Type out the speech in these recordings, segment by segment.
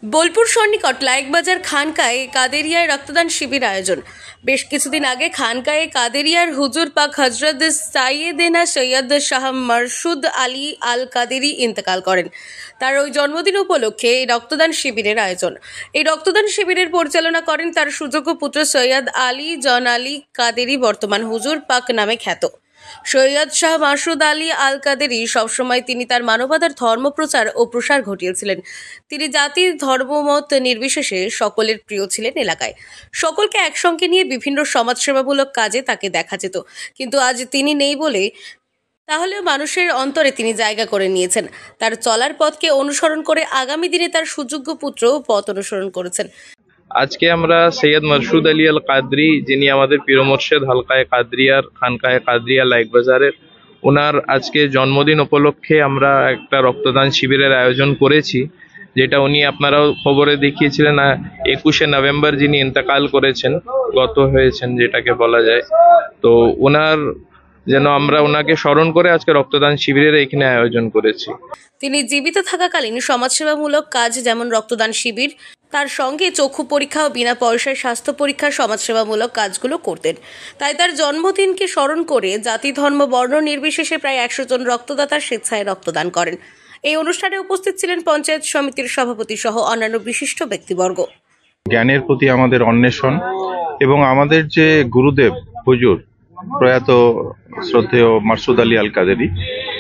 বোলপুর সন্নিকট লাইকবাজার খানকায় কাদেরিয়ায় রক্তদান শিবির আয়োজন। বেশ কিছুদিন আগে খানকায় কাদেরিয়ার হুজুর পাক হজরত সাইয়েদেনা সৈয়দ শাহ মারশুদ আলী আল কাদেরি ইন্তেকাল করেন। তার ওই জন্মদিন উপলক্ষে এই রক্তদান শিবিরের আয়োজন। এই রক্তদান শিবিরের পরিচালনা করেন তার সুযোগ্য পুত্র সৈয়দ আলী জন আলী কাদেরি, বর্তমান হুজুর পাক নামে খ্যাত। সৈয়দ শাহ মারশুদ আলী আল কাদেরি সবসময় তিনি তার মানবতার ধর্ম প্রচার ও প্রসার ঘটিয়েছিলেন। তিনি জাতি ধর্মমত নির্বিশেষে সকলের প্রিয় ছিলেন। এলাকায় সকলকে একসঙ্গে নিয়ে বিভিন্ন সমাজসেবামূলক কাজে তাকে দেখা যেত, কিন্তু আজ তিনি নেই বলে তাহলেও মানুষের অন্তরে তিনি জায়গা করে নিয়েছেন। তার চলার পথকে অনুসরণ করে আগামী দিনে তার সুযোগ্য পুত্র পথ অনুসরণ করেছেন। আজকে আমরা সৈয়দ মারশুদ আলী আল কাদরি, যিনি আমাদের পীর মোর্শেদ হালকায়ে কাদরিয়ার খানকায়ে কাদরিয়া লাইকবাজারের, ওনার আজকে জন্মদিন উপলক্ষে আমরা একটা রক্তদান শিবিরের আয়োজন করেছি, যেটা উনি আপনারাও খবরে দেখিয়েছিলেন। 21শে নভেম্বর যিনি ইন্তেকাল করেছেন, গত হয়েছেন যেটাকে বলা যায়। তো ওনার যেন আমরা ওনাকে স্মরণ করে আজকে রক্তদান শিবিরের এখানে আয়োজন করেছি। তিনি জীবিত থাকাকালীন সমাজসেবামূলক কাজ যেমন রক্তদান শিবির, তার সঙ্গে চক্ষু পরীক্ষা ও বিনা পয়সায় স্বাস্থ্য পরীক্ষা সমাজসেবামূলক কাজগুলো করতেন। তাই তার জন্মদিনকে স্মরণ করে জাতি ধর্ম বর্ণ নির্বিশেষে প্রায় 100 জন রক্তদাতা স্বেচ্ছায় রক্তদান করেন। এই অনুষ্ঠানে উপস্থিত ছিলেন পঞ্চায়েত সমিতির সভাপতি সহ অন্যান্য বিশিষ্ট ব্যক্তিবর্গ। জ্ঞানের প্রতি আমাদের অন্বেষণ এবং আমাদের যে গুরুদেব হুজুর প্রয়াত শ্রদ্ধেয় মারশুদ আলী আল কাদেরি,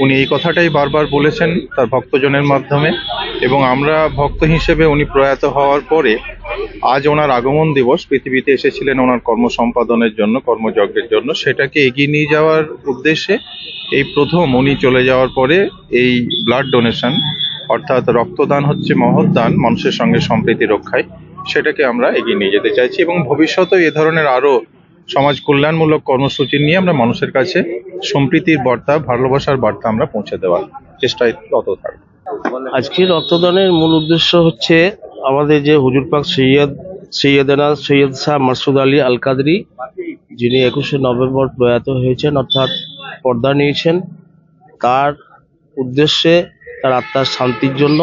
উনি এই কথাটাই বারবার বলেছেন তার ভক্তজনের মাধ্যমে, এবং আমরা ভক্ত হিসেবে উনি প্রয়াত হওয়ার পরে আজ ওনার আগমন দিবস, পৃথিবীতে এসেছিলেন ওনার কর্ম সম্পাদনের জন্য, কর্মযজ্ঞের জন্য, সেটাকে এগিয়ে নিয়ে যাওয়ার উদ্দেশ্যে এই প্রথম উনি চলে যাওয়ার পরে এই ব্লাড ডোনেশন, অর্থাৎ রক্তদান হচ্ছে মহৎ দান মানুষের সঙ্গে সম্প্রীতি রক্ষায়, সেটাকে আমরা এগিয়ে নিয়ে যেতে চাইছি এবং ভবিষ্যতে এ ধরনের আরো সমাজ কল্যাণমূলক কর্মসূচি নিয়ে আমরা মানুষের কাছে সম্প্রীতির বার্তা, ভালোবাসার বার্তা আমরা পৌঁছে দেওয়ার চেষ্টায় রত থাকবো। আজকে রক্তদানের মূল উদ্দেশ্য হচ্ছে আমাদের যে হুজুর পাক সৈয়দেনা সৈয়দ শাহ মারশুদ আলী আল কাদরি, যিনি 21শে নভেম্বর প্রয়াত হয়েছেন, অর্থাৎ পর্দা নিয়েছেন, তার উদ্দেশ্যে, তার আত্মার শান্তির জন্য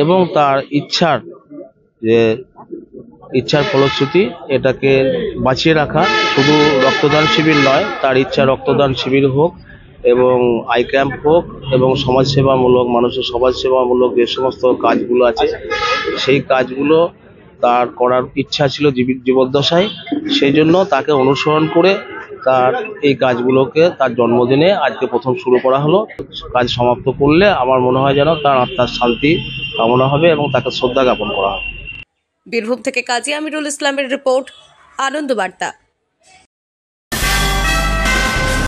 এবং তার ইচ্ছার ফলশ্রুতি এটাকে বাঁচিয়ে রাখা। শুধু রক্তদান শিবির নয়, তার ইচ্ছা রক্তদান শিবির হোক এবং আই ক্যাম্প হোক এবং সমাজসেবামূলক, মানুষের সমাজসেবামূলক যে সমস্ত কাজগুলো আছে সেই কাজগুলো তার করার ইচ্ছা ছিল জীবদ্দশায়। সেই জন্য তাকে অনুসরণ করে তার এই কাজগুলোকে তার জন্মদিনে আজকে প্রথম শুরু করা হলো। কাজ সমাপ্ত করলে আমার মনে হয় যেন তার আত্মার শান্তি কামনা হবে এবং তাকে শ্রদ্ধা জ্ঞাপন করা হবে। বীরভূম থেকে কাজী আমিরুল ইসলামের রিপোর্ট, আনন্দ বার্তা।